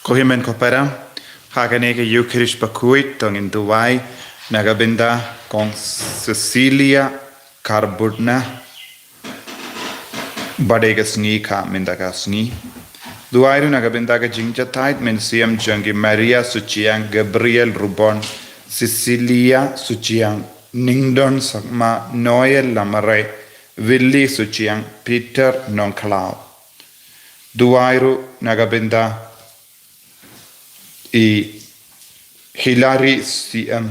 Kohimen kopera haganege Eucharisch bakuit tong in Dubai nagabinda kong Cecilia Carbudna badegasngi ka mindagasngi Duairu nagabinda ga jingjatait men siam jangi Maria Suciang Gabriel Rubon Cecilia Suciang Ningdon sakma Noel Lamare Willi Suciang Peter Nonklau Duairu nagabinda i Hilary CM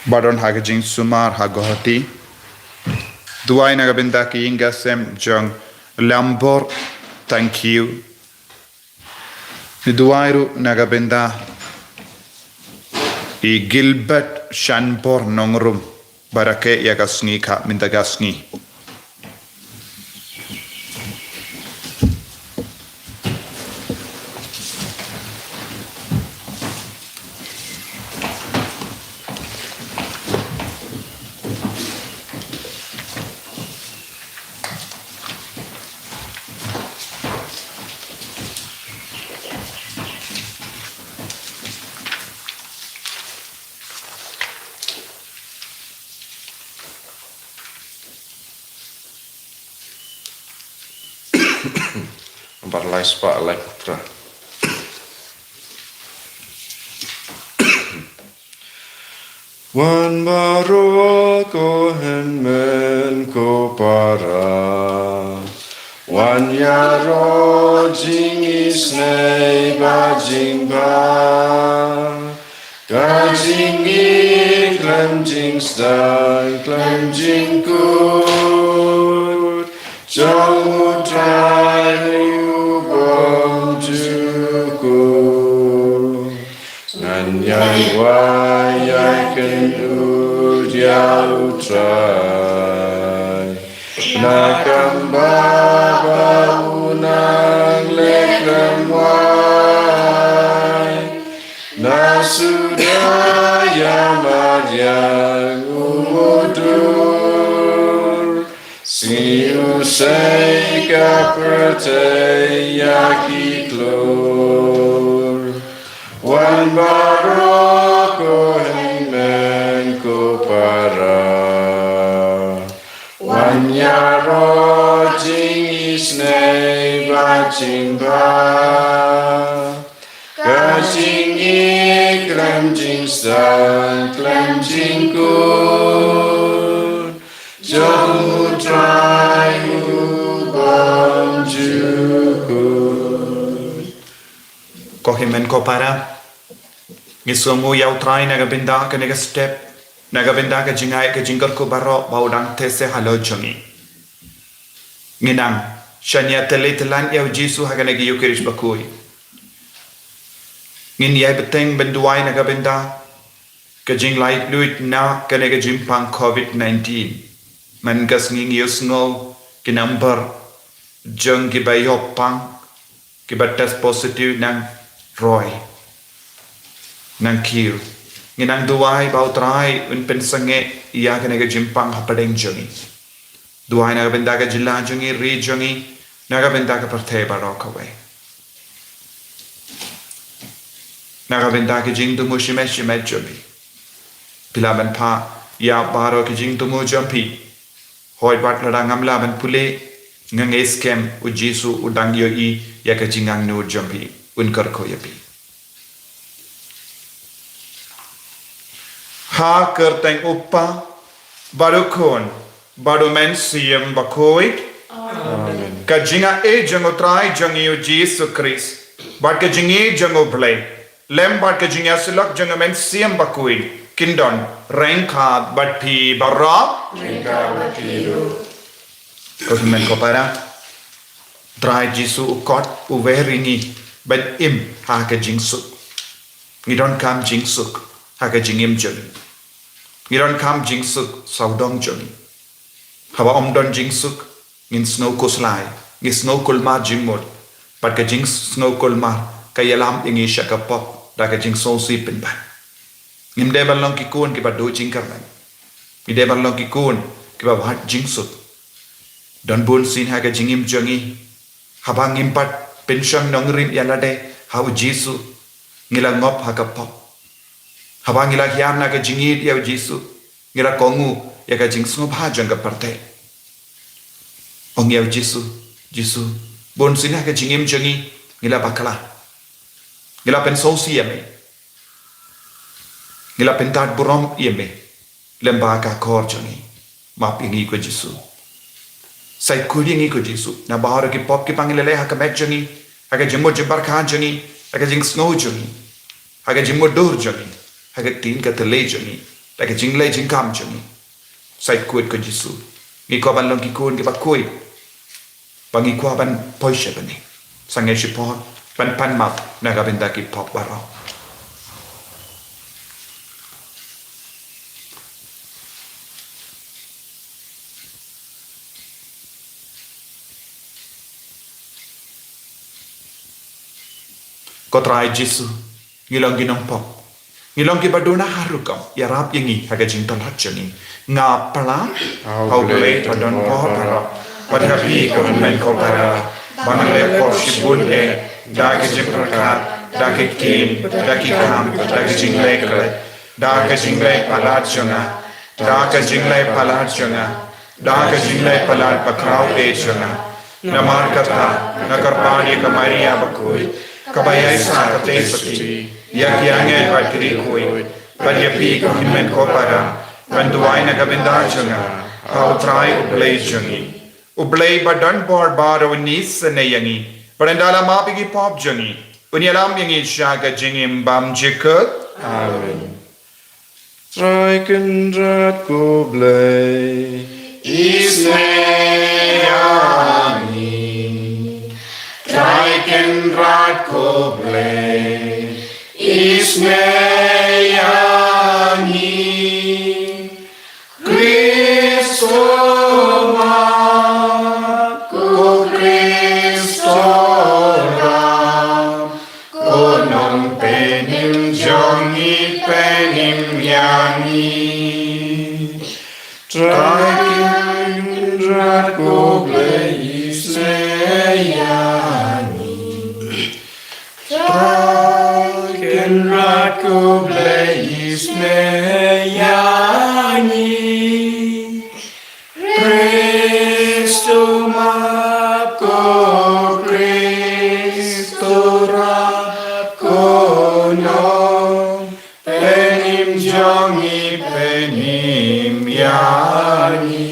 Badon Hagajing Sumar Hagohati Duai nagabinda ki inga sem jong Lambor thank you ni Duairu nagabinda i Gilbert Shanbor Nongrum barake yagasngi ka mindagasngi Barlai spa lai putra. Wan baro ko hen men ko para. Wan yaro jing isnei ba jing ba. Ka jing i klem jing stai klem jing kut. Jong utrai Nanyai wayai kendu dia utrai Nakam baba unang lekrem wai Nasudaya madyang umudur Si usai kaperte yaki klor Wan baroko hen ko para Wan yaro jing isnei ba jing ba Ka jing i klem jing stan klem jing kun Jong utrai ubam jukun Kohimen kopara Ngisumu yau try nagabinda ka nega step nagabinda ka jingai ka jingar ko baro baudang tese halo jongi nginang shanya teletelan yau jisu haganegi Eucharisch bakui ngin yai beteng benduai nagabinda ka jing light luit na ka nega jimpang COVID-19 man gas nging yusngo ki number jong ki bayopang ki batas positive nang Roy nang kiu nginang duai bau trai un pensange iya kanega jimpang hapadeng jongi duai naga bendaga jilla jongi ri jongi naga bendaga parthe barokawe naga bendaga jing dumu shimesh jobi pilaban pa ya baro ki jing dumu jompi hoi bat lada ngamla ban pule ngang eskem ujisu udang yo I ya ka jingang nu jompi unkar ko yapi ha kerteng uppa barukon barumen siem bakoi amen ka jinga e jango trai jangi Jesus Christ bat ka jingi jango blai lem bat ka jinga silak jango men siem bakoi kindon rengkhat batti barra rengka batiru Kohimen kopara trai jisu ukot uverini ben im ha ka jingsuk ngidon kam jingsuk ha ka jingim joni ngidon kam jingsuk saudong joni hawa omdon jingsuk ngin snow koslai ngin snow kulma jingmod pat ka jing snow kulma ka yalam ingi shakapop da ka jing so si pen ban ngim de balong ki kun ki ba do jingkar ban mi de balong ki kun ki ba hat jingsuk don bun sin ha ka jingim jongi habang impat pension nongrim yalade hau Jesu ngila ngop hakapop haba ngila hiam na ka jingit ya Jesu ngila kongu ya ka jing sngop ha jang ka parte ong ya Jesu bon sina ka jingim jangi ngila bakala ngila pen sosi ya me ngila pen tat burom ya me lemba ka kor jangi ma pingi ko Jesu sai kudingi ko Jesu na bahar ki pop ki pangilele ha ka mek jangi ha ka jimmo jimbar khan jangi ha ka jing snow jangi ha ka jimmo dur jangi ha ka tin ka tele jangi ha ka jing le jing kam jangi sai kud ko Jesu ni ko ban long ki kun ki ba koi bangi kwa ban poisha bani sange shipon ban pan map na ka benda ki pop baro ko try Jesu ngilong ginong pop ngilong ki baduna harukam yarap yangi haga jing tolat jangi nga pala au ble padon po para padhapi ko men ko para bangle ko shibun e da ke jing prakat da ke kim da ke kam da ke jing le kre da ke jing le palat janga da ke jing le palat janga da ke jing le palat pakrau e janga namar kata nakarpani ka Maria bakoi kabaya sa kate pati yak yange patri koi padyapi ko himen ko para banduai na kabenda janga au try ublay jangi ublay badan bor baro nis na yangi parandala mapigi pop jangi unyalam yangi shaga jingim bam jikut amen try kendrat ko blay isneyani try kendrat ko blay isneyani Kristo ma ko Kristo ram ko nom penim jongi penim yani Trakin ko blazeyani Trakin ko blazeyani Kristo map ko Kristo rap ko nom penim jongi penim yani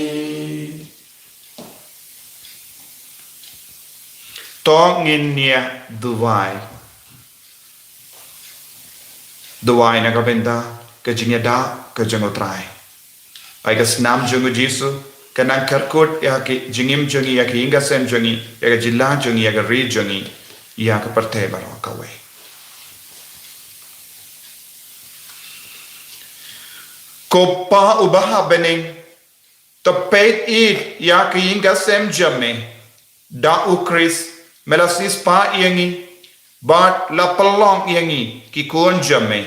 tongin nia duwai na kabenda ka jingya da ka jango try ai ka snam jango Jesu kanang karkot ya ki jingim jangi ya ki inga sem jangi ya ka jilla jangi ya ka ri jangi ya ka parte baro ka we ko pa ubaha bening tapet it ya ki inga sem jame da ukris melasis pa yangi bat la palong yangi ki kon jame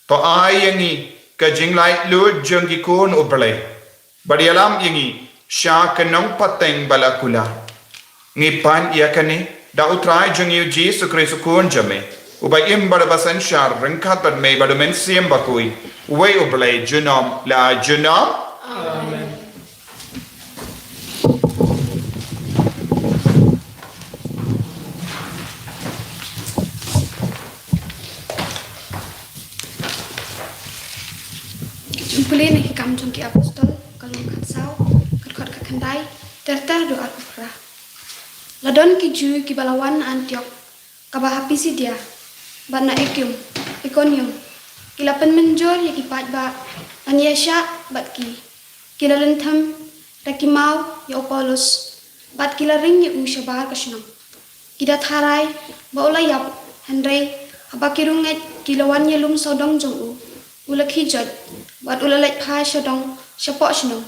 to ai yangi ka jinglai lu jang ki kon ublai badialam yangi sha kanong pateng balakula ngi pan yakane da utrai jang yu Jesu Kristo kon jame ubai im badabasan shar rengkat bad me badumen siem bakui we ublai junom la junom amen Jumpuli ni hikam jungki apostol kalung katsau kat kakandai terter doa kupra ladon ki ju ki balawan Antiok kabahapisi dia bana ekium ikonium kilapan menjor ya ki pat ba aniasha bat ki kilalentham takimau ya Paulus bat kilaring ya ushabar kashnam kida tharai ba ulayap handre abakirunget kilawan ya lum sodong jongu ulakhi jot bat ulalek phai shodong shapok shnong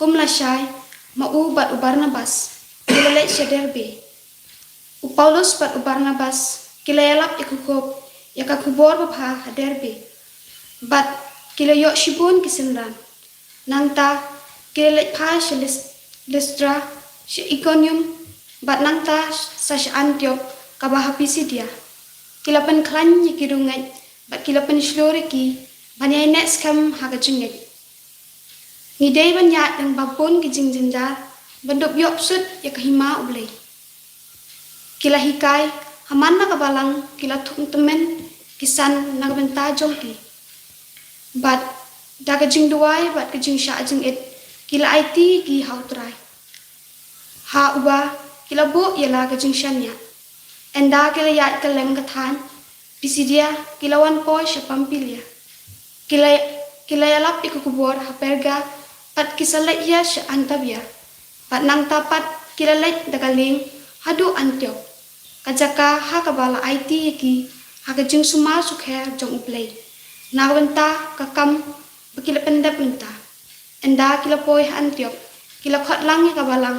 kumla shai ma u bat Barnabas ulalek shaderbe u Paulus bat Barnabas kilayalap ikukop yakakubor bapha haderbe bat kilayok shibun kisenran nangta kilalek phai Listra shi Iconium bat nangta sa Antiok kabahapisi dia kilapan klan ye kirungat bat kilapan shlore ki banyai next kam haga jinget ni dei banya dang babon ki jingjinjar bandop yop sut ya kahima ublei kila hikai haman na kabalang kila thum temen kisan nagbenta jongki bat daga jing duai bat ke jing sha jing et kila IT ki hautrai ha uba kila bo yala ke jing shanya enda kila ya kelem kathan pisidia kila wan poi shapampilia kila yalap iku kubor ha perga pat kisalai ya sha antabia pat nang tapat kila lek dagaling hadu antiok kajaka ha kabala IT ki ha ke jing suma sukher jong uplei nagwenta kakam bakila pendap menta enda kila poi antiok kila khot lang ya kabalang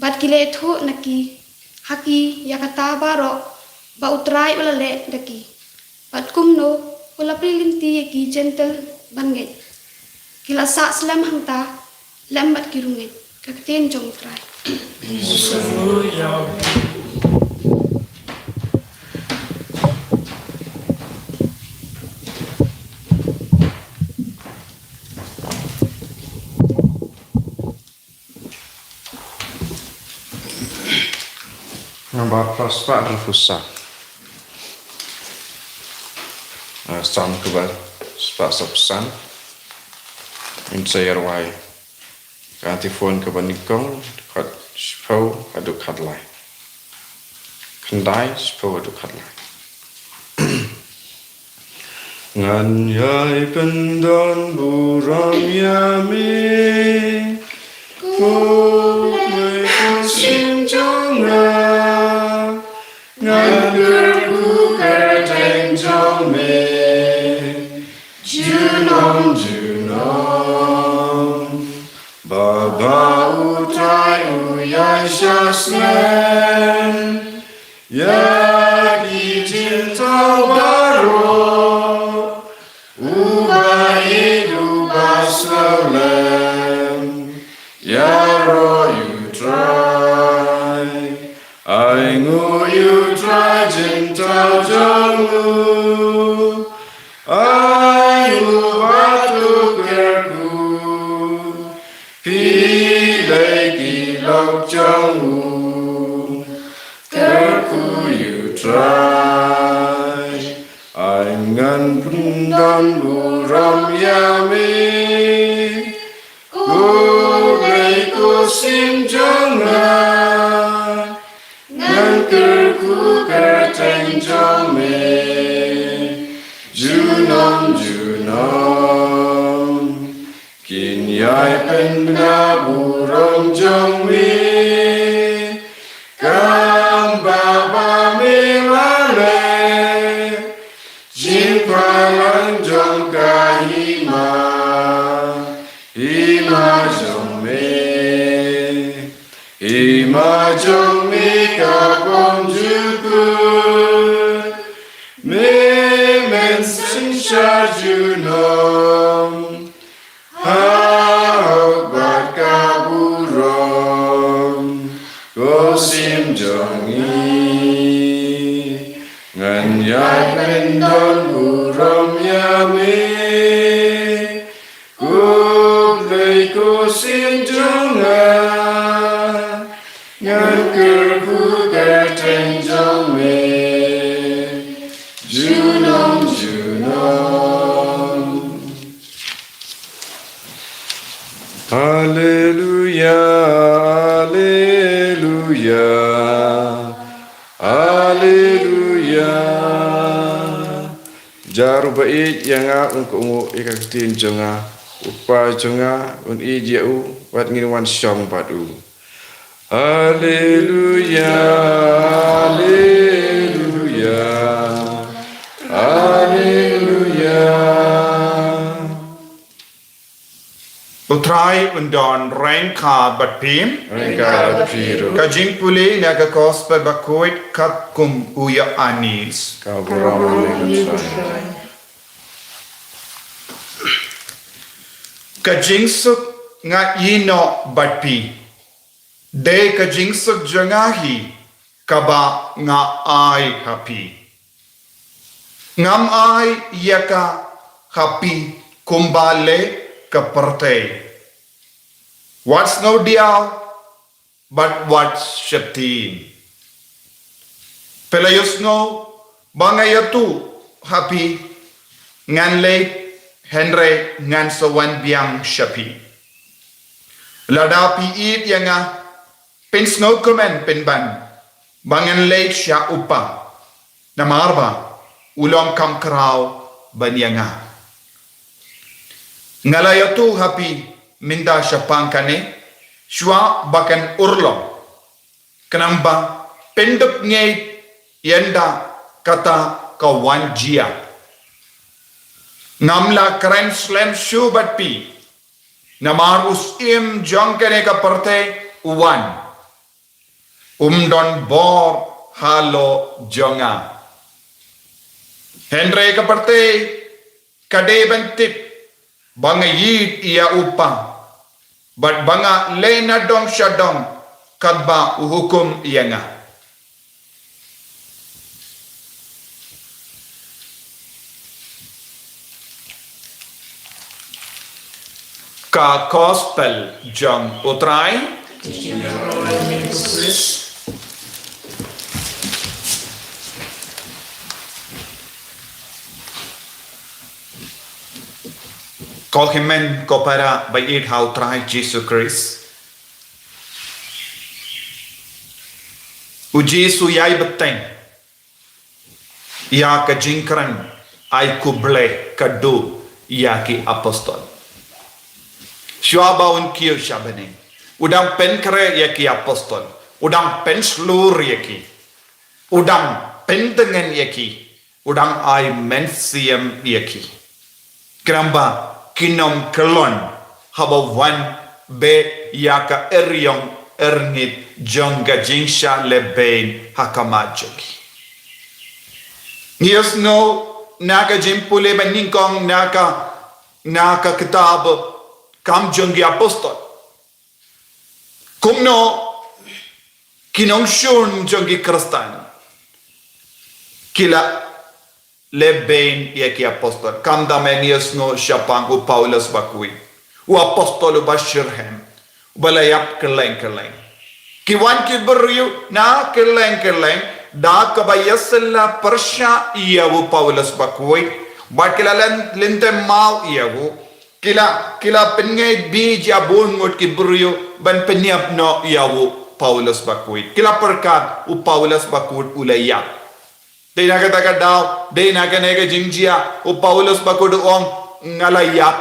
bat kila etho naki haki yakata baro ba utrai wala le daki bat kumno wala prilinti ki gentle banget kila sa slam hangta lambat kirunget kakten jong utrai Nampak prospek refusah. Stan kebar spak sapsan. Insayer wai. Kanti phone ke banikong kat spau aduk khatlai. Kendai spau aduk khatlai. Ngan yai pendon buram yami. Ku mai kusim jonga. Ngan gerku kerteng jome. Junom Baba utrai uyai syaslen. Yagi cinta baru. Ubai duba slowlem. Yaro you try. Aingu you try cinta jamu. Aingu batu kerku. Pilai kilok jamu. Kerku you try. Aingan pundan buram yami. Kublai kusim jonga. Ngan kerku kerteng jome. Junom Kin yai penda buram jongmi. Kam baba milale. Jimpalan jong kahima. Ima jongmi. Ima jongmi kapon jukut. Memen sinsha junom. Hau bat kaburom. Gosim jongi. Ngan yai pendon burom yami. Kublai gosim jonga. Ngan kerku kerteng jongme. Junom Hallelujah, Hallelujah, Hallelujah. Jaru baik yang aku ungu ikatin jonga, upa jonga un ijau wat ngirwan syong padu. Hallelujah, Hallelujah, Hallelujah. Utrai undon rengka batpim Rengka biru. kajing puli naga kospa bakoit kat kum uya anis. Kau beramai Kajing suk nga yino batpi. De kajing suk jangahi kaba nga ai happy. Ngam ai yaka happy kumbale kaparte. What's no diao but what's shatin. Pelayos no bangayatu happy ngan late Henry ngan sawan biang shapi. Ladapi it yanga pen snow komen pen ban bangan late sya upa namarba ulong kam krau banyanga. Ngalayatu happy minda syapang kane shwa bakan urlong kenamba penduk ngei yenda kata kawan jia namla keren slam shubat pi namar us im jong kane ka parte uwan don bor halo jonga Henry ka parte kade bentit banga yit ia upa but banga lena dong shadong kadba uhukum ianga. Ka gospel jong utrai ko himen ko para bayid how try Jesus Christ u Jesu yai beteng ya ka jingkran ai kuble kadu ya ki apostol Shwaba un kiyo shabane udang pen kare ya ki apostol udang pen slur ya ki udang pen dengan ya ki udang ai mensiam ya ki kramba kinom kelon haba wan be yaka eryong ernit jonga jingsha lebein hakamajoki. Yes no naka jimpule beningkong naka kitab kam jongi apostol. Kumno kinong shun jongi kristan kila lebein yaki apostol kam damenius no syapang u Paulus bakui u apostol bashirhem balayap keleng kiwan ki beryu na keleng da kabayasalla persya iya u Paulus bakui bakilalan linte mau iya u kila pengai bij abun ngot ki beryu ban penyap no iya u Paulus bakui kila perkat u Paulus bakut ulayap Dei naga taka daw, dei naga nega jingjia, o Paulus bakudu ong ngalayap,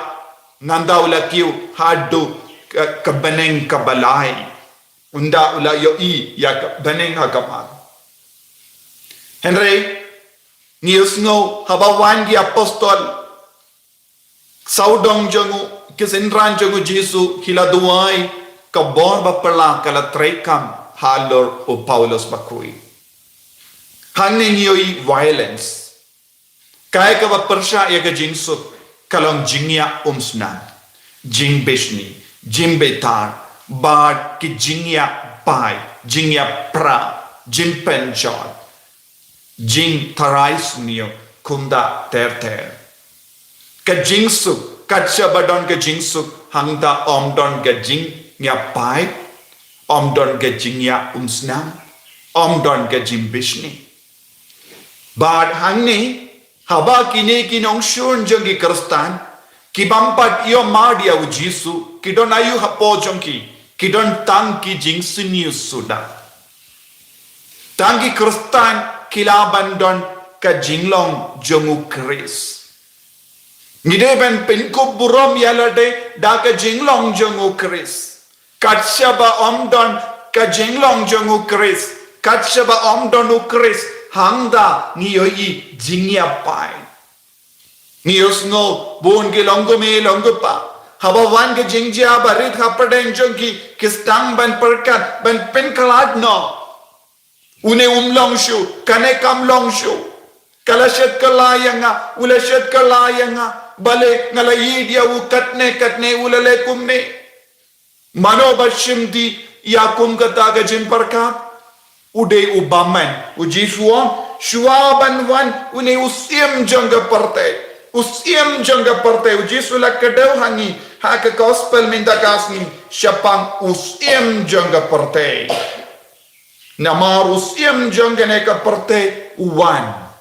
ngandaw lakiw, hadu, kabaneng kabalay, unda ula yo ya kabaneng hagaman. Henry, ngiyos ngo, habawan gi apostol, saudong jangu, kisinran jangu Jesu, hiladuay, kabor bapala, kalatrekam, halor o Paulus bakui. Hangning yoi violence. Kaya ka persya ya ka jingsuk kalong jingya umsnan. Jing bishni, jing betar, bad ki jingya pai, jingya pra, jing penjol, jing tarais niyo kunda ter. Ka jingsuk, katsa badon ka jingsuk hangda omdon ka jingya pai, omdon ka jingya umsnan, omdon ka jing bishni. Bad hangni haba kini kinong shun jongi kristan kibampat iyo madia u Jesu kidon ayu hapo jongi kidon tangki jing sinius suda tangki kristan kilaban don ka jinglong jongu kris ngide ben penko burom yalade da ka jinglong jongu kris katshaba omdon ka jinglong jongu kris katshaba omdon u kris hangda ngiyoi jingya pai ngiyos ngo bon ke longo me longo pa habawan ke jingjia barit hapadeng jongi kistang ban perkat ban penkalad no une umlong shu kane kam long shu kalashat kalayanga ulashat kalayanga bale ngalayi dia u katne ulale kumne mano bashim di yakum kata ka jin perkat ude ubaman uji suam shuaban wan une usim jangga parte uji sulak kedau hangi hak gospel minta kasni syapang usim jangga parte nama usim jangga neka parte wan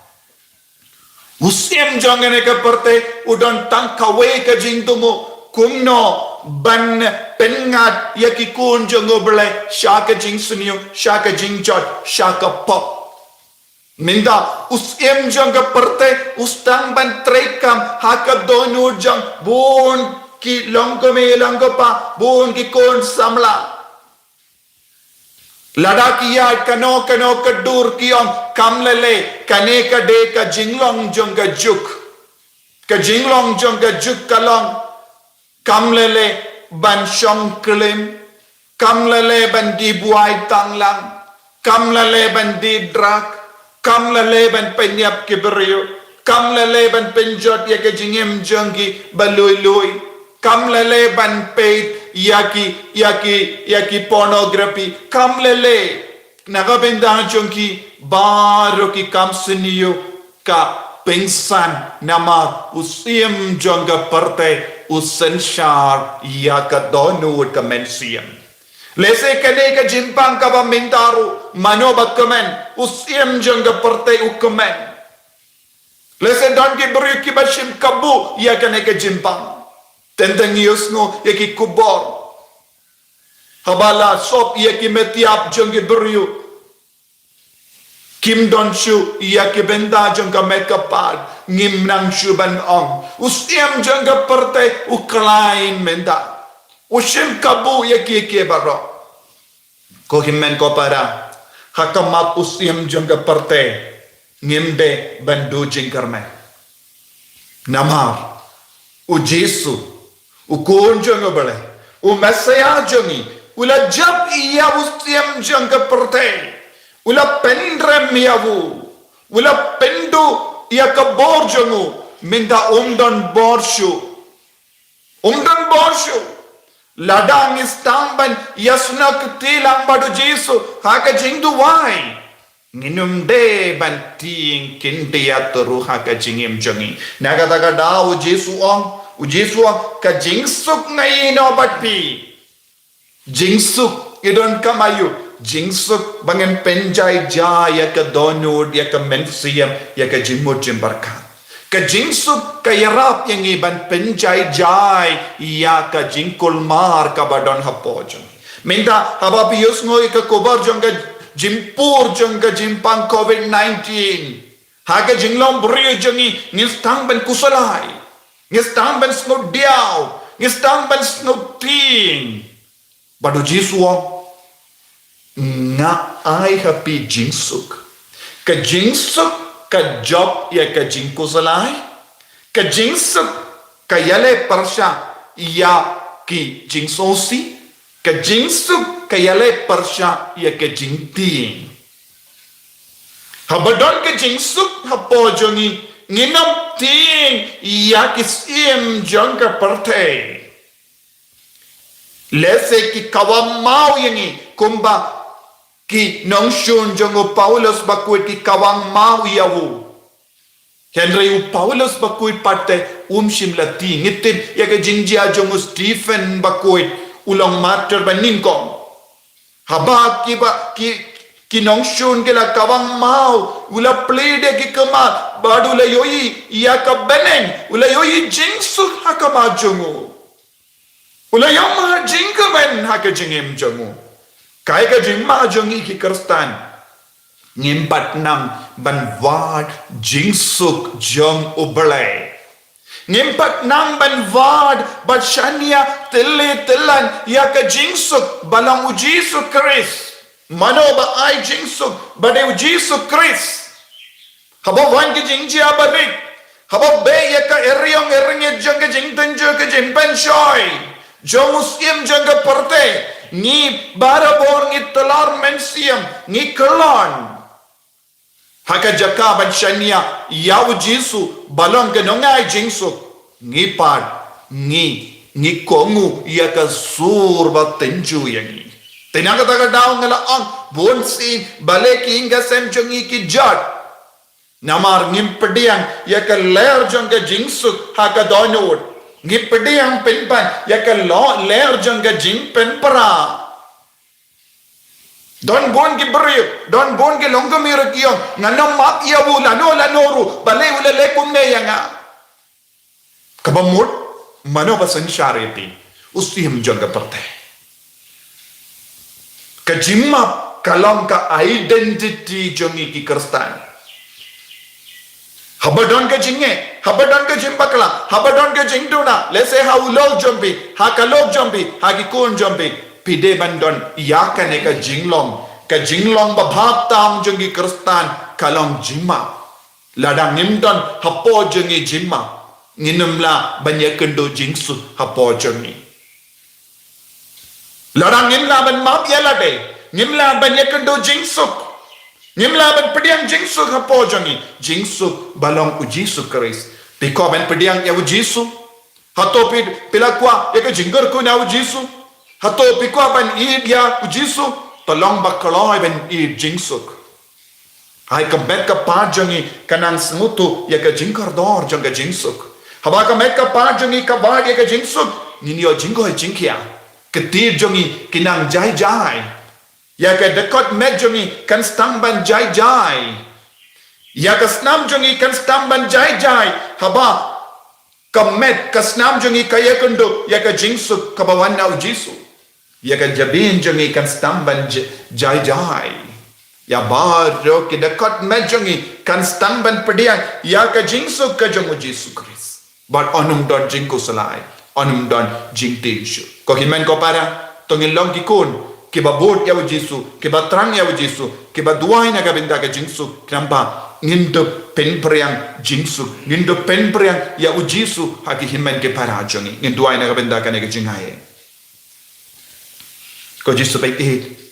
usim jangga neka parte udan tangkawe ka jingtumu kumno ban pengat yakikun jango belai syaka jing sunyo syaka jing jot syaka pop minta usim jangga parte ustang ban trekam haka donu jang bun ki longko me longko pa bun ki kon samla ladaki ya kano kedur kiong kamlele kane ka de ka jinglong jangga juk ka jinglong jangga juk kalong kamlele ban syong kelim kamlele ban di buai tanglang kamlele ban di drak kamlele ban penyap kiberiu kamlele ban penjot ya ke jingim janggi balui kamlele ban peit yaki pornography kamlele nagabenda janggi baru ki kamsiniyo ka pingsan nama usim jangga parte usensyar ia ka donu ka mensiam lese kane ka jimpang ka ba mintaru mano bakkamen usim jangga parte ukkamen lese don ki beri ki bashim kabu ia kane ka jimpang tentang yusno ia ki kubor habala sop ia ki metiap jangga beri Kim Don Shu ia ke benda jangka mekapad ngim nang shuban ong usiam jangka parte uklain menda usim kabu ia ke baro ko himmen ko para hakamat usiam jangka parte ngim de bandu jingkarme namar u Jesu u kon jangka bale u Mesaya jangi ula jab ia usiam jangka parte ula pendrem yavu ula pendu ia ka borjangu minda umdan borshu ladang istamban yasna ketilang badu Jesu haka jingdu wai nginum de banting kindia teru haka jingim jangi naga daga da u Jesu ka jingsuk ngai no batpi jingsuk idon kamayu jingsuk bangen penjai jaya ka donud ya ka mensiam ya ka jimut jimbarkan ka jingsuk ka yarap yang iban penjai jai ya ka jingkul mar ka badon hapojong minta habapius ngoy ka kobar jong ka jimpur jong ka jimpang COVID-19 haga jinglong brio jongi ngistang ban kusalai ngistang ban snod diaw ngistang ban snod ting bado jisuo nga ai happy jingsuk ka job ya ka jingkusalai ka jingsuk ka yale parsha ya ki jingsosi ka jingsuk ka yale parsha ya ka jingting habadon ka jingsuk hapojongi nginam ting ya ki sim jangka parte lese ki kawam mau yangi kumba ki nongshun jango Paulus bakuit ki kawang mau yawu Henry Paulus bakuit parte shim lati ngitin ya ka jingjia jango Stephen bakuit ulang mater banin kong haba ki nongshun ke la kawang mau ula plede ki kama badu la yoi ya ka beneng ula yoi jingsu hakama jango ula yama jingkamen haka jingim jango Kaya ka jingma jongi ki kerstan ngimpat nam ban wad jingsuk jong uberlay ngimpat nam ban wad bat shania telan ya ka jingsuk balang u Jesu Christ mano ba ai jingsuk bade u Jesu Christ habo wan ki jingjia barik habo be ya ka eriong jong ka jingtan jo ka jimpan shoy jong usim jong ka parte ni barabor ni telar mensiam ni kelon haka jaka ban shania yaw Jesu balong ke nongai jingsu ni pad ni kongu ya ka sur ba tenju yangi tenang kata daw ngala ang bon si balik hingga sem jongi ki jat namar ngimpediang ya ka ler jong ka jingsuk ha ka donot ngimpediang penpan ya ka lo ler jong ka jing penpara don bon ki beri don bon ki longgamir kiong nganom map ya bu lanoru balai ula lekum ne yanga kabamut mano basan syariti usti him jong ka perte ka jimma kalam ka identity jongi ki Kristen habadon ke jinge habadon ke jimbakla habadon ke jingduna lese ha ulog jombi ha kalog jombi ha ki kun jombi pide bandon ya ka ne ka jinglong babhap tam jongi Kristen kalong jimma ladang nimdon hapo jongi jimma nginumla banyakendo jingsu hapo jongi ladang nimla ban map yalade nimla banyakendo jingsuk nimla ban pediang jingsuk hapo jongi jingsuk balong ujisu Kris piko ban pediang ya ujisu hato pilakwa ya ka jingger ko na ujisu hato piko ban idya ujisu tolong bakaloi ban id jingsuk hai ka bet ka pa jongi kanang smutu ya ka jingkar dor jong ka jingsuk haba ka met ka pa jongi ka ba ya ka jingsuk ninyo jingoi jingkia ketir jongi kinang jai ya ka dekot met jongi kan stamban jai ya ka snam jongi kan stamban jai haba ka met ka snam jongi ka ya kendo ya ka jingsuk ka bawan na ujisu ya ka jabin jongi kan stamban jai ya baro ki dekot met jongi kan stamban pediang ya ka jingsuk ka jong ujisu Kris but onum don jingku salai onum don jingtishu ko himen ko para tongin long ki kun ki ba bot ya ujisu ki ba trang ya ujisu ki ba duai na ka benda ka jingsu kenapa ngindo penpriang jingsu ngindo penpriang ya ujisu haki himen ke para jongi nginduai na ka benda ka ne ka jingai ko jisu bai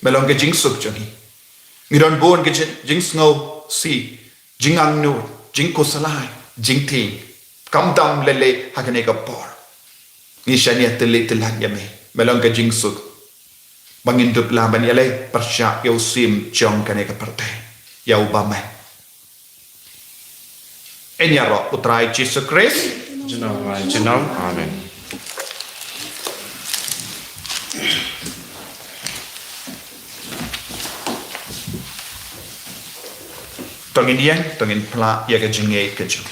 melong ke jingsuk jongi ngiron bon ke jingsngo si jingang nu jingko salai jingting kamdam lele hakane ka por ni shania tele telan yame melong ka jingsuk bangindup laban yale persya ya usim jong kane ka parte ya ubame enya ro putrai Jesus Christ jenam amen tongin pla ya ka jinge ka jong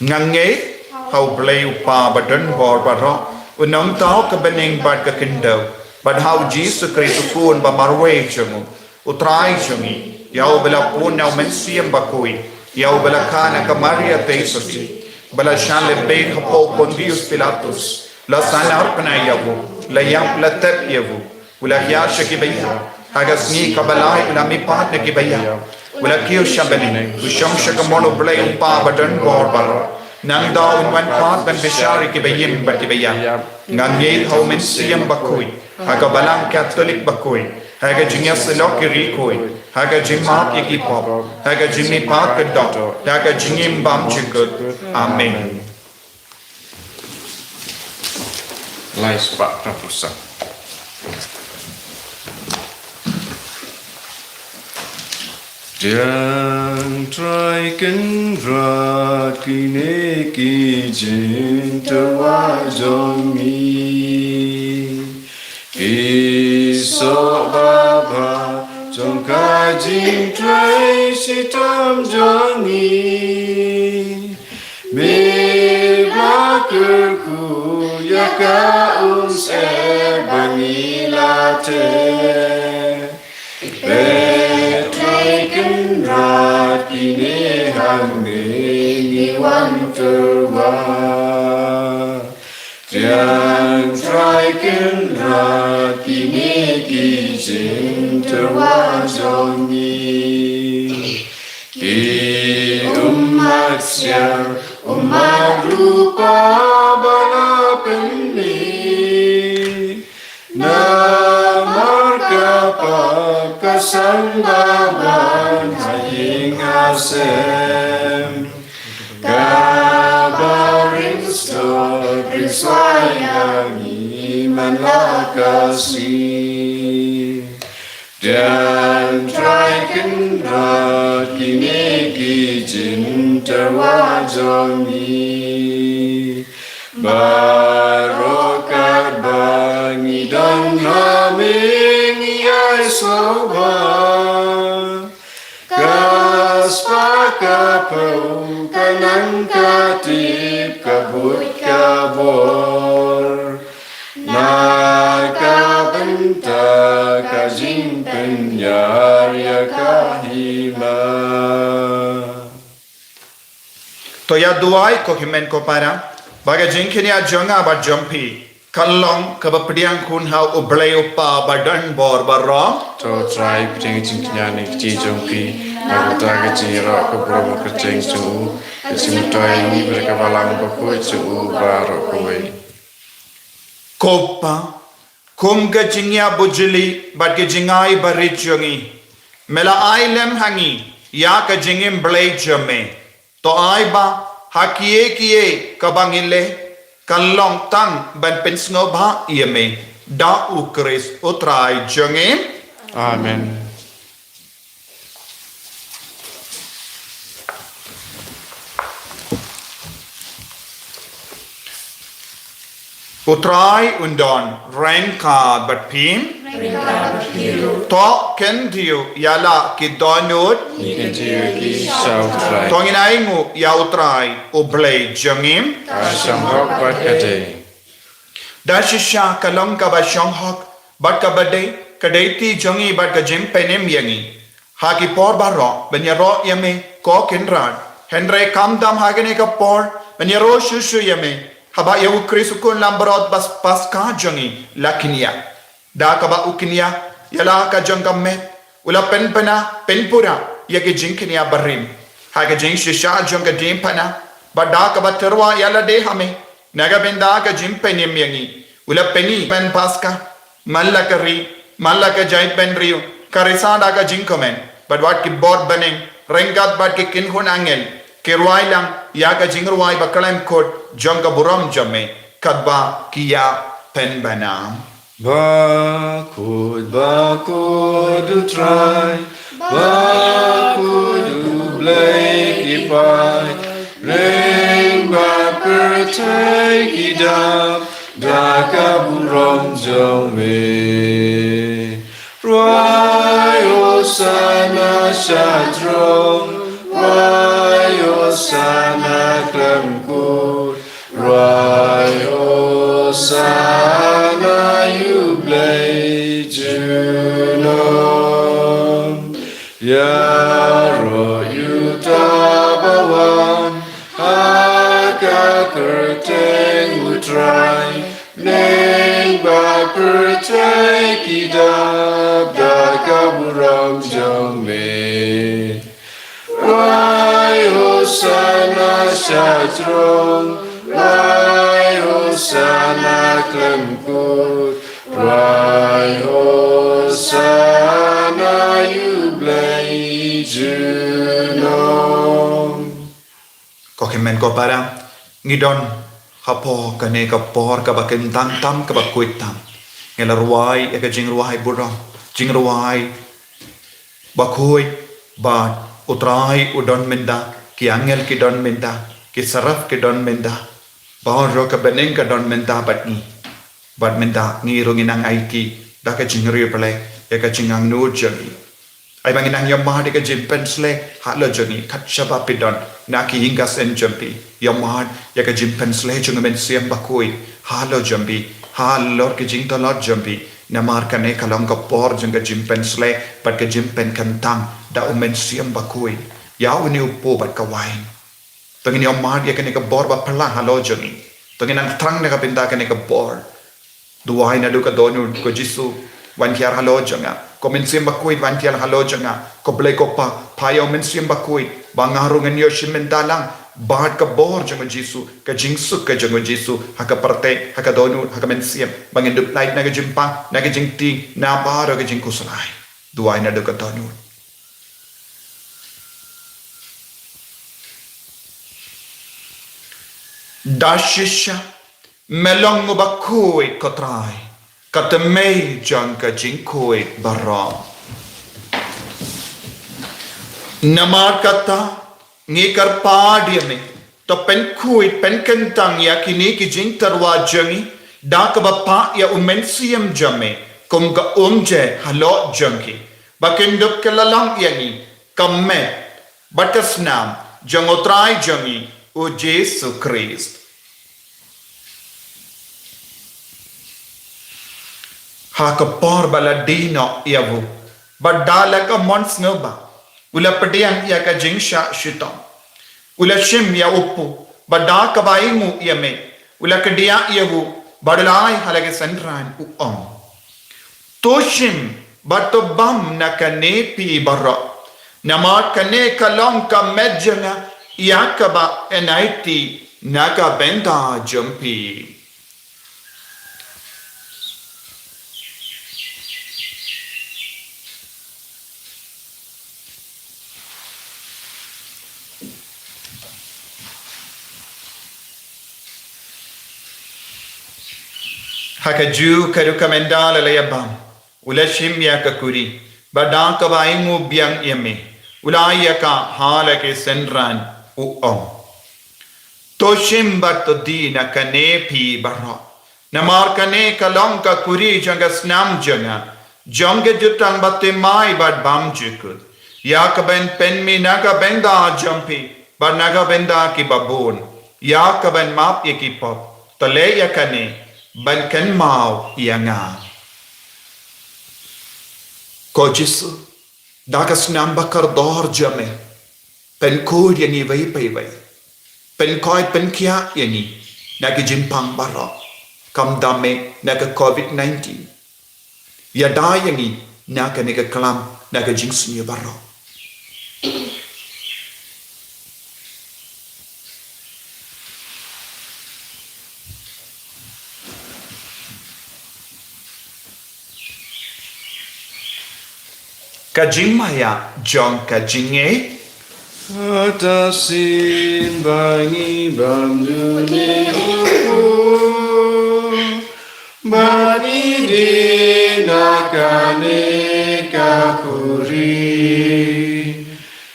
ngange hau blai upa badan bor baro unong tau ka bening bad ka kindau bad hau Jesus Christ kun ba marwe jongu utrai jongi yau bela pun nau mensiam bakui yau bela kana ka Maria teisoti bela shan le be hapo Pontius Pilatus la sana arpana yavu la yam la tep yavu ula yasha ki bayya hagasni ka balai ula mi pat ne ki bayya ula kiyo shabani usham shakamono blai upa badan bor baro nang daw in wan pat ban bishari ki bayim ba ki bayya ngange hau mensiam bakui haga balang Catholic bakui haga jinya selok ki rikoi haga jimap ki pop haga jimni pat ka dot haga jingim bam chikut amen lai spak na pusa Jangan traikan rat kini kijin terwajongi Kisok baba jong kajing trai sitam jongi Meblakerku yaka uns banilate Traikan rat kini hangni wan terwa Jangan traikan rat kini kijin terwajongi Ki umat siang umat rupa bala pening Namar kapal kesambawan haying asem Kabarin stor riswayang iman lakasi Dan kini cinta jongi barokat bangi dan haming yai soba kaspakapau kanan katip kabut kabor naga benta kajing penyar ya kahima Toya duai ko himen ko para baga jingkini jonga ba jumpi kalong kabapdiang kun hau ublay upa badan bor barro to try pting cincnya ni ci jongki agata ke cira ko pro ke ceng su sim toy ni mereka balang ko ko su baro koi kopa kum ga jingya bujili bat ga jingai barit jongi mela ailem hangi ya ka jingim blay jome to ai ba hakie kie kabangile kalong tang ban pensno ba yeme da ukris utrai jongi amen utrai undon renka bat pim to ken diu yala ki donut ni kan ci ki sau try tongin aingu ya utrai ublay jongim asam hok bat kate da shisha kalong ka ba shong hok bat ka bade kadaiti jongi bat ka jim penem yangi haki por baro benyaro yame ko kinran henre kam dam hagene ka por benyaro shushu yame haba ya ukrisukun lambrot bas pas ka jongi lakinia da ka ba ukinia yala ka jonga met ula penpana penpura yake jinkinia barim haga jing shisha jonga dimpana bada ka ba terwa yala de hame naga benda ka jim penem yangi ula peni pen paska malakari malaka jait ben rio karisada ka jinkomen but what ki bor baning rengat bat ki kin hun angel kirwai lang ya ka jingruai bakalem kot jonga buram jame kadba kiya pen banam bakud try bakud blake ipai ring baper take idap daka buram jome Rayo sana shadrom Rayo sana klemkut Rayo sana yublay junon Yaro yutabawan Haka kerteng utrai Neng baper take idap Daka buram jome Rayo sana shadrom Rayo sana klemkut Rayo sana yublay junon ko kemen ko para ngidon hapo kane ka por ka bakin tang tam ka bakuit tam ngela ruai e ka jingruai buram jingruai bakoi ba utrai udon menda ki angel ki don menda ki saraf ki don menda bahon ro ka beneng ka don menda batni bat menda ni ronginang aiki da ka jingri pale e ka jingang no jagi ai banginang yamma de ka jimpen sle halo jagi khatchaba pidon na ki hinga sen jampi yamma ya ka jimpen sle jungamen siam bakoi halo jambi halo ki jingta lot jambi namar kane kalong ka por janga jimpen sle pat ka jimpen kantang da umen siam bakoi yaw ni upo bat ka wain tangin yamma ya kane ka bor ba phala halo jagi tangin ang trang na ka pinda kane ka bor duwai na du ka donu ko jisu wan kiar halo janga ko men sim bakoi wan kiar halo janga ko ble ko pa payo men sim bakoi bangarungan yo shimen dalang bat ka bor janga jisu ka jingsu ka janga jisu haka parte haka donu haka men sim bangin dup light na ka jimpa na ka jingti na bar ka jing kusalai duwai na du ka donu dashisha melong bakoi kotrai katemei jangka jingkoi bara Namar kata ngikar padiame to pen kuit pen kentang ya kini ki jing terwa jangi da ka bapa ya umensiam jame kum ka umje halo jangi bakin dop kelalang yangi kamme batasnam jangotrai jangi o Jesu Christ ha ka por baladino yavu badala ka mons ngoba ula pediang ya ka jingsha shitong ula shim ya upu bada ka baingu ya me ula kedia yavu badalai halage sandran u toshim bato bam na kane pi barra namat kane kalong ka medjanga ya ka ba enaiti naga benda jumpi Hakaju karuka mendala layabam ula shimya ka kuri bada ka baingu biang yame ulaya ka hala ke senran toshim bat dina kane pi barra namar kane kalong ka kuri janga snam janga jonge jutang batte mai bad bam jikud ya ka ben pen mi naga benda jampi bad naga benda ki babon ya ka ben map ye ki pop tale ya kane ban kan mau yanga ko jisu dagas nam bakar dor jame pen ko yani vai pai vai pen koi pen kya yani nagi jimpang baro kam dame naga covid-19 ya da yani naga naga kalam naga jingsni baro Kajing maya jong kajing Atasin bangi bandune upu bani dinakane kakuri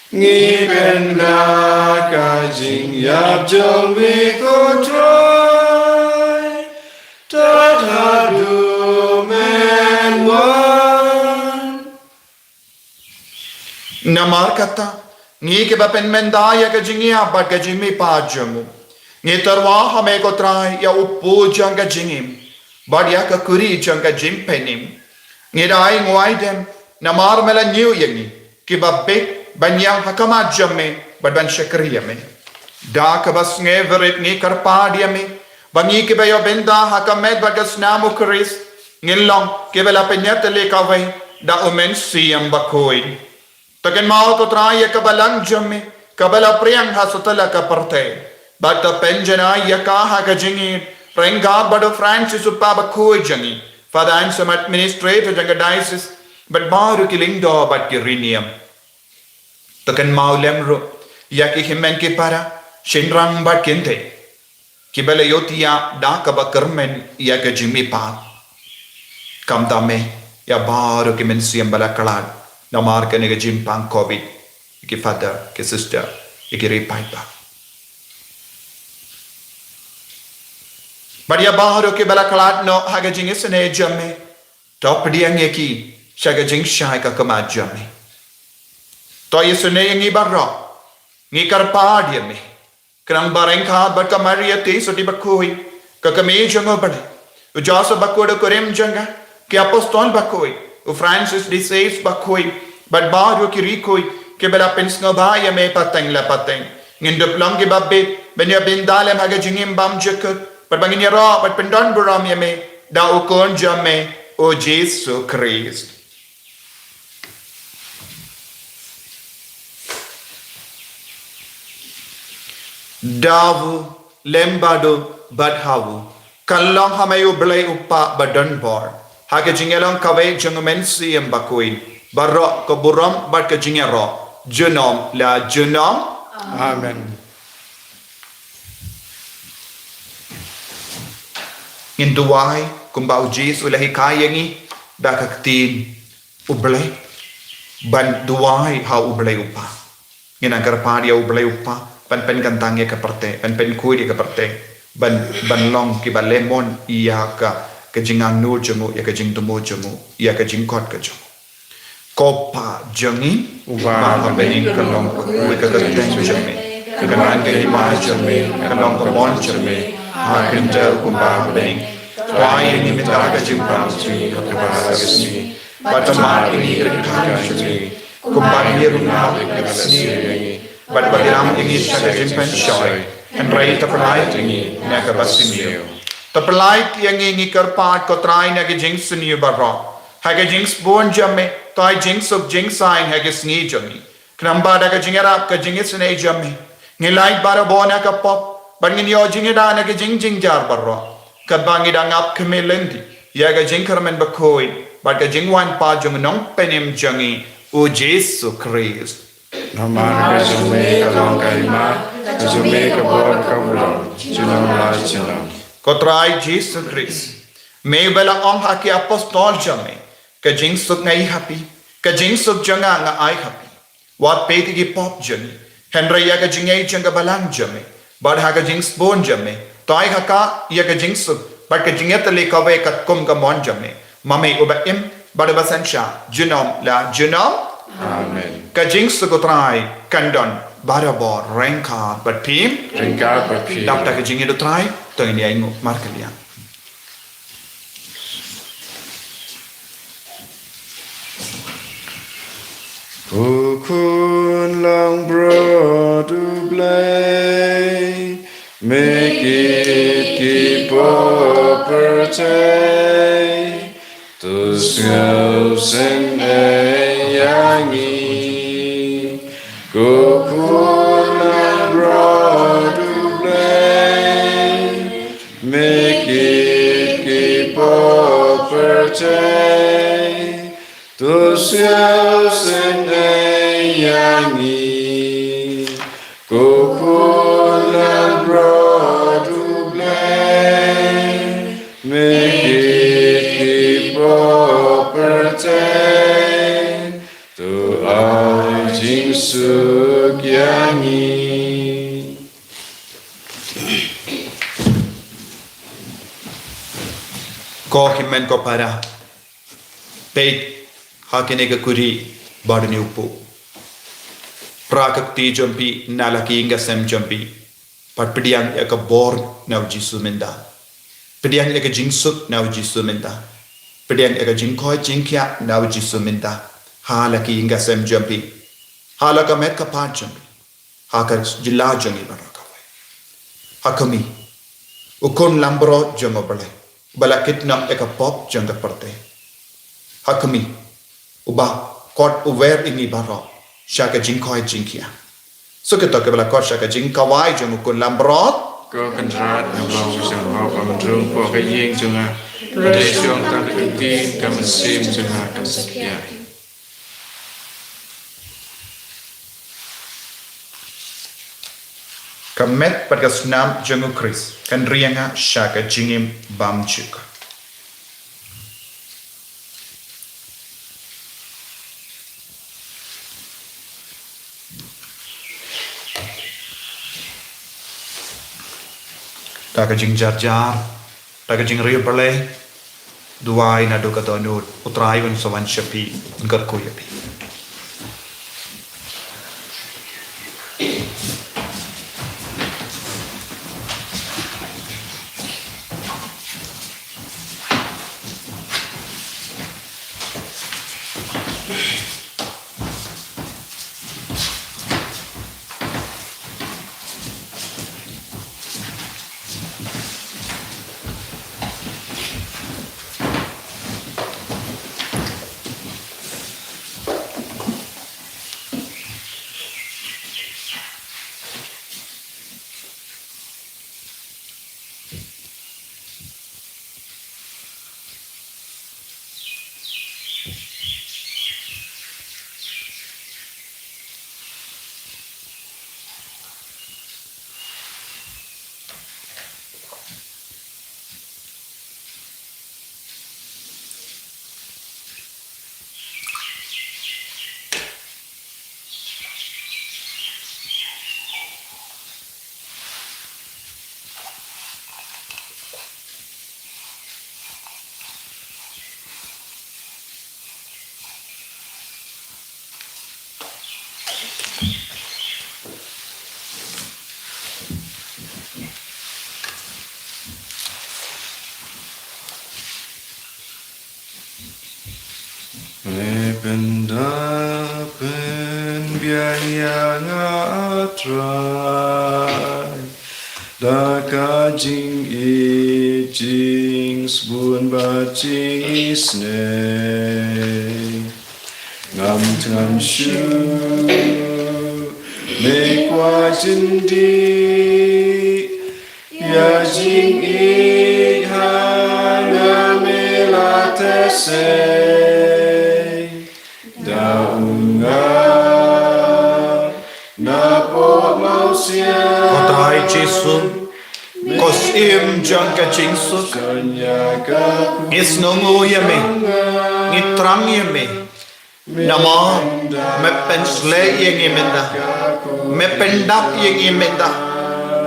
ngiben na kajing yap jong wikotroy tatadu menwa Namar kata ngi ke bapen mendaya ka jingia bat ka jimi pajamu ngi tarwa hame ko trai ya upu jang ka jingim bat ya ka kuri jang ka jim penim ngi dai ngwai dem namar mela new yangi ki babbe banya hakama jamme bat ban shakriya me da ka bas nge verit ngi karpa dia me bangi ke bayo benda hakamet bat ka snamu kris ngilong ke bela penyat le ka vai da omen siam bakoi Takin mau to traya kabalang jamme kabala priang hasutala ka parte bata penjana yaka ka jingi renga bado Francis upaba koi jangi father and some administrator janga diocese but baru kilingdo but kirinium takin mau lemro yaki himen ki para shinrang bat kinte kibala yotia da ka bakarmen yaka jimi pa kam dame ya baru kimen siam bala kalad Namar ka nega jimpang COVID, iki father, ki sister, iki repay pa. Maria baharo ki balakalat no haga jing isane jamme, top diang yaki, shaga jing shai ka kamad jamme. To isane ngi barro, ngi karpa diame, krang bareng ka bat ka Maria te so di bakoi, ka kame jango bale, ujasa bakoda korem janga, ki apostol bakoi. O Francis disease bakoi but baru kirikoi ke bela pensno baya me pateng la pateng ngindop lang ke babbe benya bindalem haga jingim bam jekut but bangin yara but pendon buram yame da ukon jamme o Jesu Christ davu lembado badhavu kallang hamayo blay upa badan bar Hake jingelong kawai jengumensi yang bakui. Barok ke buram bat ke jingero. Jenom la jenom. Amen. Induai kumbau jis ulahi kayangi bakaktin ublay. Ban duai ha ublay upa. ngina karpa dia ublai uppa pen kantang ya kaparte pen kui dia kaparte ban long ki ba lemon iya ka jingang nu jemu ya ka jing tumu jemu ya ka jing kot ka jemu kopa jengi ba bening ka long kui ka teng jemi ka man ka ma jemi ka long ka mon jemi ha kinta kumba bening why ni mita ka jing pa ji ka ba ka si patama ini ka jemi kumba ni runa ka si but bagaimana ini saya jimpen shoy and rai tapalai ini naga basinio tapalai yang ini kerpat kotrai naga jinx senior barro haga jinx born jamme tai jinx of jinx sign haga sni jami knamba daga jingera ka jingis ne jami ngilai bara bona ka pop bangin yo jingeda naga jing jar barro ka bangi dangap kemelendi yaga jingkermen bakoi but ka jingwan pa jung nong penim jangi o Jesu Christ Nama Yesus kalong kaima, Yesus kabor kabulang, Junam la junam. Kotrai Jesus Christ. May bela ong haki apostol jame. Ka jing suk ngai happy. Ka jing suk janga nga ai happy. Wat peti gi pop jami. Henry ya ka jing ai janga balang jame. Bad ha ka jing spon jame. Tai haka ya ka jing suk. Bad ka jing etale ka ve ka kum ka mon jame. Mame uba im bad basansha. Junam la junam. Amen. Ka jing suk kotrai kandon. Barabor rengka but pim. Ringka berpi. Dapta ka jing itu trai. Tengin dia ingu markalian. Ukun lang bro du blay. Make it keep up to selves and yangi. Kukuna broadu blay, make it keep up to selves and yangi. Kukuna broadu blay, make it keep up to our Jingsuk Yangi. Ko himen ko para. Peit hakine ka kuri badni upu. Prakakti jampi nalaki inga sem jampi. Pat pediang ya ka bor na Jisu menda. Pediang ya ka jingsuk na Jisu menda. Pediang ya ka jingkoi jingkya na Jisu menda. Halaki inga sem jampi. Halaka met ka pat jampi. Haka jilla jangi barakawai. Hakami. Ukun lambro jango bale. Balakit na eka pop janga parte. Hakami. Uba kot uwer ini baro. Shaka jingkoi jingkia. So kita ke bala kot shaka jingkawai jango ukun lambro. Ko kandrat na bang susang mau pamdrung po kaying junga. Desyong tak kentin kamasim junga kasekya. Kamet pada senam jangu Chris kan rianga shaka jingim bam chuk. Taka jing jar, taka jing riu berle, duai na do kata nut, utrai un sawan syapi, engkar kuyapi. atrai da ka jing e jing spoon ba jing isne ngam ngam shu me kwa jin di ya jing e ha na me la te se da unga na po mau sia Ko tai Jesu ko sim jang ka jing suk kanya ka is no ngu ya me ni trang ya me nama me pen sle yang emenda me pen dap yang emenda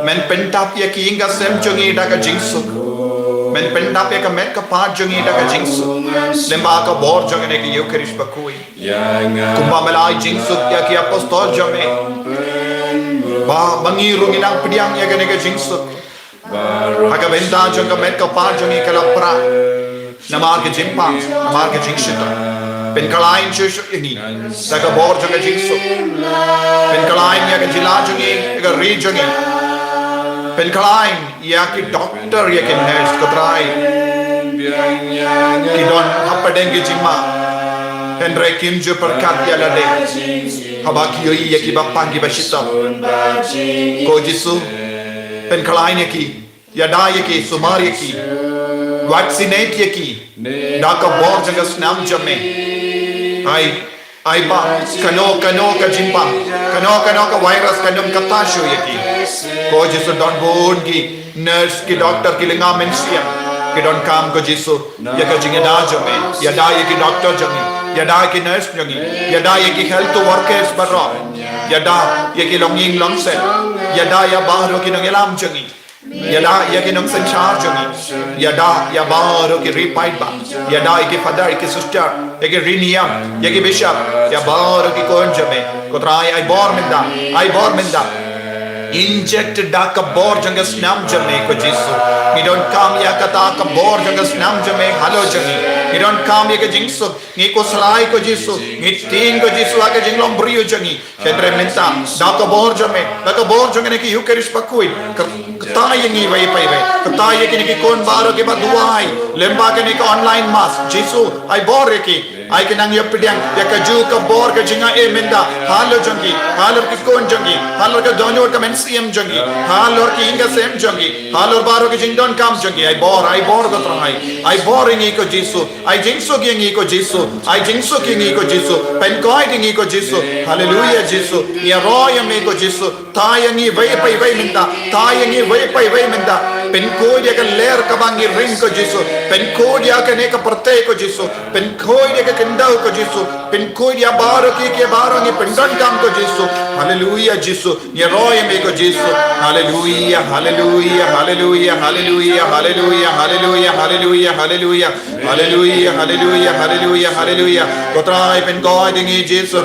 men pen dap ya ki inga sem jongi da ka jing suk men pen dap ya ka met ka pa jongi da ka jing suk lemba ka bor jongi ne ki eucharish bakui yanga kumba melai jing suk ya ki apostol jame ba mangiru nginang pidiang ya ka ne ka jing suk Haga benda jong ka met ka pa jong ka lapra namar ke jimpa namar ke jingshita pen kalain chush ini daga bor jong ka jingso pen kalain ya ka jila jong ka ri jong pen kalain ya ki doctor ya ki nurse ko trai ki don hapadeng ke jimma Henry Kim jo perkat ya lade habaki yo ya ki bapang ki bashita ko jisu pen kalain ya ki Yada yaki, sumar yaki, vaccinate yaki, daka bor jaga snam jamme. Ai ba, kano ka jimpa, kano ka virus kanum katasho yaki. Ko jisu don bon ki, nurse ki doctor ki linga mensia, ki don kam ko jisu, yaka jingada jamme, yada yaki doctor jamme, yada yaki nurse jamme, yada yaki health workers barra, yada yaki longing longset, yada ya bahro ki nangelam jamme. Yada yaki nang sanchar jongi yada ya baro ki repied ba yada ki father ki sister yaki riniam yaki bishop ya baro ki kon jame kotrai ai bor minda inject da ka bor janga snam jame ko jisu we don't come ya kata ka bor janga snam jame halo jangi we don't come ya ka jingsu ni ko salai ko jisu ni tin ko jisu aga jinglom brio jangi kedre minta da ka bor jame ne ki eucharish pakui Kataya ngi vai pai vai kataya kini ki kon baro ke ba duai lemba kini ka online mass Jesu ai bor ki ai kinang yapidiang ya ka ju ka bor ka jinga e menda halo jangi halor ki kon jangi halor ka donyor ka men cm jangi halor ki inga sem jangi halor baro ki jing don kam jangi ai bor ka trai ai bor ngi ko Jesu ai jingso ki ngi ko Jesu ai jingso ki ngi ko Jesu pen koi ngi ko Jesu hallelujah Jesu ya roya me ko Jesu taya ngi vai pai vai menda taya ngi vai menda pen koi ka ler ka bangi ring ko Jesu pen koi ka ne ka parte ko Jesu pen koi ka kendau ko Jesu pen koi baro ki ke baro ngi pendan kam ko Jesu hallelujah Jesu ya roya me ko Jesu hallelujah hallelujah hallelujah hallelujah hallelujah hallelujah hallelujah hallelujah hallelujah hallelujah hallelujah hallelujah kotrai pen koi dingi Jesu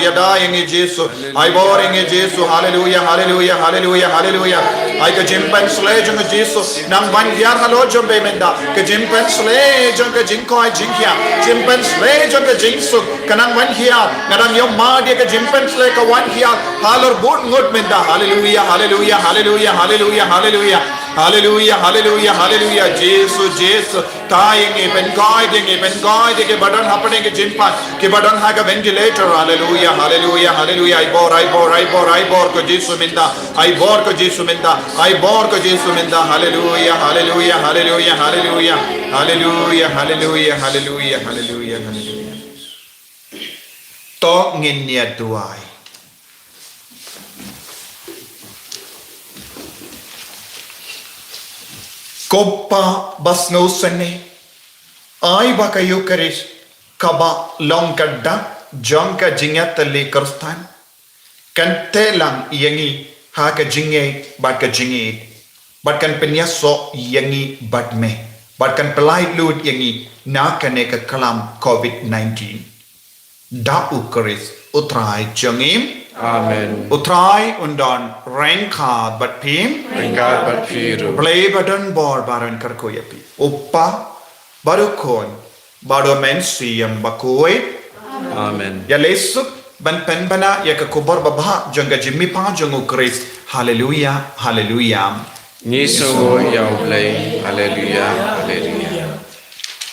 ya dai ngi Jesu ai boring ngi Jesu hallelujah hallelujah hallelujah hallelujah ai ka jimpan slej ng Jesu nang ban yar halo jombe menda ka jimpan slej ng ka jingkoi jingya jimpan slej ng ka jingsu kanang wan hiya ngarang yo ma dia ka jimpan slej ka wan hiya halor bun ngot menda hallelujah hallelujah hallelujah hallelujah hallelujah hallelujah hallelujah hallelujah Jesu tying pen koi de ke badan hapne ke jimpan ke badan ha ka ventilator hallelujah hallelujah hallelujah ai bor ko Jesu minda ai bor ko Jesu minda hallelujah hallelujah hallelujah hallelujah hallelujah hallelujah hallelujah hallelujah hallelujah to ngin nia duai Koppa basno sene ai baka eucharish kaba longkadda jonka jingat le karstan kan telang yangi ha ka jinge bat ka jinge bat kan penyaso yangi bat me bat kan pelai lut yangi na kane ka kalam covid-19 da ukaris utrai jangim amen utrai undan rengka bat pim ringkat bat firu play badan bor baran karkoyapi uppa barukon baro men siyam bakoi amen ya lesuk ban pen bana ya ka kubor babha jangga jimmi pa jangu Christ. Hallelujah, hallelujah. Ngi so yau blai. Hallelujah, hallelujah.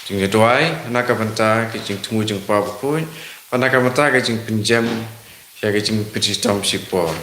Jing doai na ka banta ke jing tumu jing pa pun. Na ka banta ke jing pinjam ya ke jing pitistam sipor.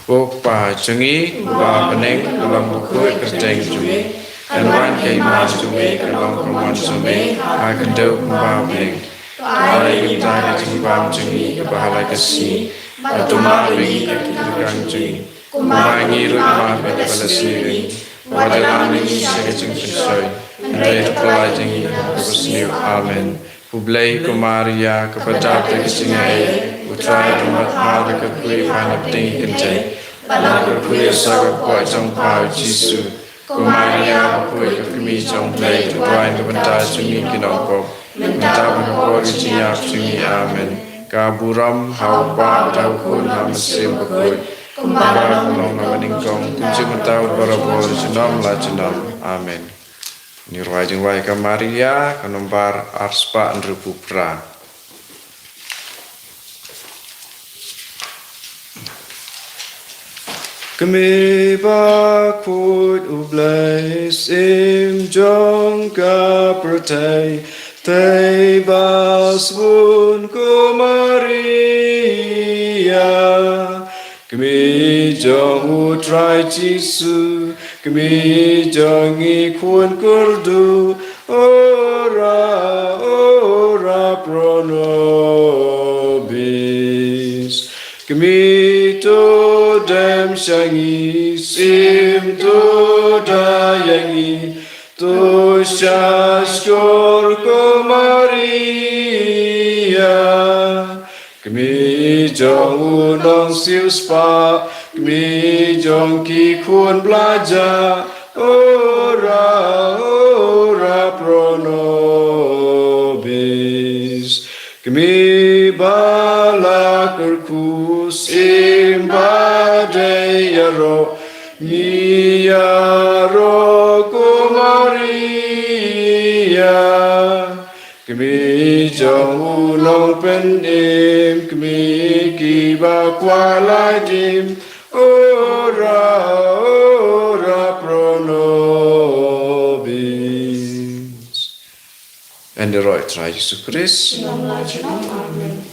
Bok pa jangi ba peneng dalam buku kerjang jumi. Anwan kay mas jumi dalam perman jumi akan dau ba peneng. Ai kita ke jing pam jangi ke bahala ke si. Batu ma ri ke kang jangi. Kumangi rumah pada sendiri. Wadalah ini saya jing pensoi. Andai terpelai jangi bersniu. Amen. Publai kumaria kepada terkesingai. Utrai rumah hari kekui panap tinggi kencai. Bala kekui sahabat kuat jang pau Jisu. Kumaria kekui kekumi jang play. Tuan kepada sungi kinongkop. Minta menopor jinyap sungi. Amen. Kaburam haupa daukun hamasim bekui. Kumbara kulong nama ningkong. Kunci mentau barabol jenam la jenam. Amen. Nirwai jengwai ka Maria kanombar arspa nrupupra. Kami bakut ublai sim jong ka pertai tei basbun ku Maria. Kami jong utrai Jisu, kami jong ikun kurdu, ora pro nobis. Kami to dem syangi, sim to dayangi, to syaskur ku Maria. Kami jong unong siu spa, kami jong ki kun belajar, ora pro nobis. Kami balak kerkus imbadai yaro, Yaro ku Maria. Kami jong unong penim, kami kiba kualadim, ora pro nobis. En de rooi trai Jesu Christus. Amen.